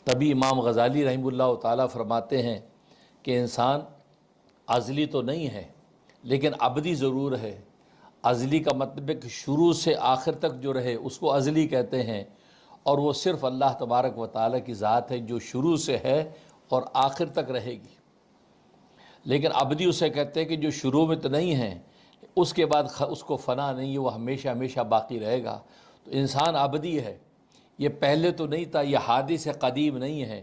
تبھی امام غزالی رحمہ اللہ تعالیٰ فرماتے ہیں کہ انسان ازلی تو نہیں ہے لیکن ابدی ضرور ہے۔ ازلی کا مطلب ہے کہ شروع سے آخر تک جو رہے اس کو ازلی کہتے ہیں، اور وہ صرف اللہ تبارک و تعالیٰ کی ذات ہے جو شروع سے ہے اور آخر تک رہے گی۔ لیکن ابدی اسے کہتے ہیں کہ جو شروع میں تو نہیں ہے، اس کے بعد اس کو فنا نہیں ہے، وہ ہمیشہ ہمیشہ باقی رہے گا۔ تو انسان ابدی ہے، یہ پہلے تو نہیں تھا، یہ حادث قدیم نہیں ہے۔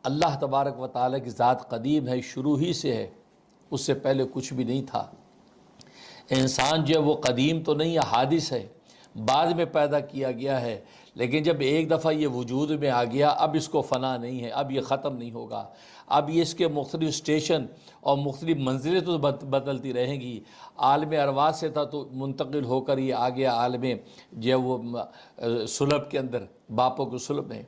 اللہ تبارک و تعالیٰ کی ذات قدیم ہے، شروع ہی سے ہے، اس سے پہلے کچھ بھی نہیں تھا۔ انسان جو ہے وہ قدیم تو نہیں ہے، حادث ہے، بعد میں پیدا کیا گیا ہے، لیکن جب ایک دفعہ یہ وجود میں آ گیا اب اس کو فنا نہیں ہے، اب یہ ختم نہیں ہوگا۔ اب یہ اس کے مختلف اسٹیشن اور مختلف منزلیں تو بدلتی رہیں گی۔ عالم ارواح سے تھا تو منتقل ہو کر یہ آ گیا عالم جو ہے وہ صلب کے اندر، باپوں کے صلب میں،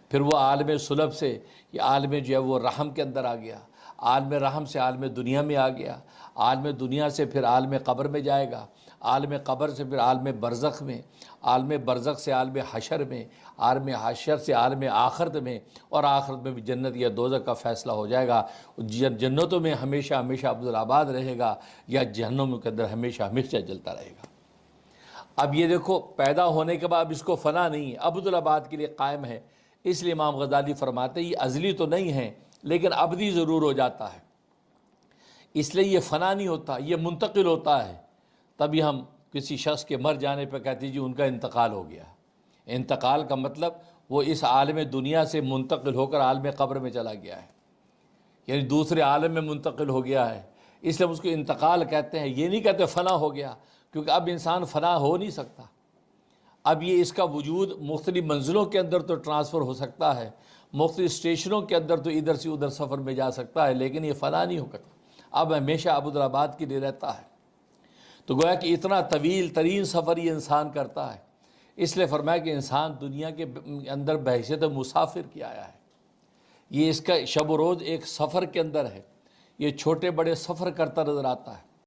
پھر وہ عالم صلب سے یہ عالم جو ہے وہ رحم کے اندر آ گیا، عالم رحم سے عالم دنیا میں آ گیا، عالم دنیا سے پھر عالم قبر میں جائے گا، عالم قبر سے پھر عالم برزخ میں، عالم برزخ سے عالم حشر میں، عالم حشر سے عالم آخرت میں، اور آخرت میں بھی جنت یا دوزخ کا فیصلہ ہو جائے گا۔ جنتوں میں ہمیشہ ہمیشہ عبدالآباد رہے گا یا جہنم کے اندر ہمیشہ ہمیشہ جلتا رہے گا۔ اب یہ دیکھو، پیدا ہونے کے بعد اس کو فنا نہیں ہے، عبدالآباد کے لیے قائم ہے۔ اس لیے امام غزالی فرماتے ہیں یہ ازلی تو نہیں ہے لیکن ابدی ضرور ہو جاتا ہے، اس لیے یہ فنا نہیں ہوتا، یہ منتقل ہوتا ہے۔ تبھی ہم کسی شخص کے مر جانے پہ کہتے ہیں جی ان کا انتقال ہو گیا۔ انتقال کا مطلب وہ اس عالم دنیا سے منتقل ہو کر عالم قبر میں چلا گیا ہے، یعنی دوسرے عالم میں منتقل ہو گیا ہے، اس لیے ہم اس کو انتقال کہتے ہیں۔ یہ نہیں کہتے فنا ہو گیا، کیونکہ اب انسان فنا ہو نہیں سکتا۔ اب یہ اس کا وجود مختلف منزلوں کے اندر تو ٹرانسفر ہو سکتا ہے، مختلف اسٹیشنوں کے اندر تو ادھر سے ادھر سفر میں جا سکتا ہے، لیکن یہ فنا نہیں ہو سکتا، اب ہمیشہ عبدالآباد کے لیے رہتا ہے۔ تو گویا کہ اتنا طویل ترین سفر یہ انسان کرتا ہے، اس لیے فرمایا کہ انسان دنیا کے اندر بحیثیت مسافر کیا آیا ہے۔ یہ اس کا شب و روز ایک سفر کے اندر ہے، یہ چھوٹے بڑے سفر کرتا نظر آتا ہے۔